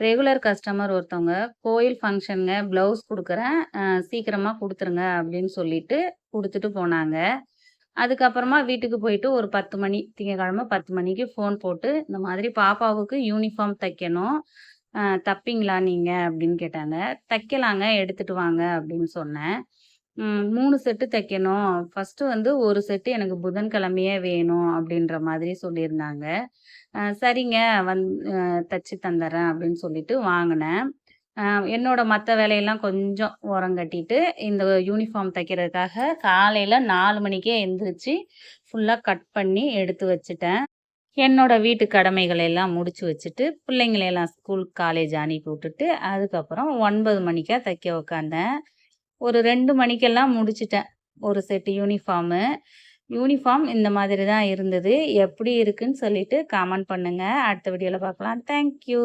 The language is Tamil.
ரெகுலர் கஸ்டமர் ஒருத்தவங்க கோயில் ஃபங்க்ஷனுங்க ப்ளவுஸ் குடுக்குறேன். சீக்கிரமா குடுத்துருங்க அப்படின்னு சொல்லிட்டு குடுத்துட்டு போனாங்க. அதுக்கப்புறமா வீட்டுக்கு போயிட்டு ஒரு 10 மணி திங்கட்கிழமை 10 மணிக்கு ஃபோன் போட்டு, இந்த மாதிரி பாப்பாவுக்கு யூனிஃபார்ம் தைக்கணும். தப்பீங்களா நீங்க? அப்படின்னு கேட்டாங்க. தைக்கலாங்க எடுத்துட்டு வாங்க அப்படின்னு சொன்னேன். 3 செட்டு தைக்கணும். ஃபர்ஸ்ட்டு வந்து 1 செட்டு எனக்கு புதன்கிழமையே வேணும் அப்படின்ற மாதிரி சொல்லியிருந்தாங்க. சரிங்க வந் அ தச்சு தந்துர்றேன் அப்படின்னு சொல்லிட்டு வாங்குனேன். அ என்னோட மத்த வேலையெல்லாம் கொஞ்சம் ஓரங்கட்டிட்டு, இந்த யூனிஃபார்ம் தைக்கிறதுக்காக காலையில 4 மணிக்கே எந்திரிச்சு, ஃபுல்லா கட் பண்ணி எடுத்து வச்சுட்டேன். என்னோட வீட்டு கடமைகளை எல்லாம் முடிச்சு வச்சுட்டு, பிள்ளைங்கள எல்லாம் ஸ்கூல், காலேஜ் அனுப்பி விட்டுட்டு, அதுக்கப்புறம் 9 மணிக்கா தைக்க உக்காந்தேன். ஒரு 2 மணிக்கெல்லாம் முடிச்சுட்டேன். ஒரு செட் யூனிஃபார்மு. யூனிஃபார்ம் இந்த மாதிரி தான் இருந்தது. எப்படி இருக்குன்னு சொல்லிட்டு கமெண்ட் பண்ணுங்க. அடுத்த வீடியோல பார்க்கலாம். Thank you.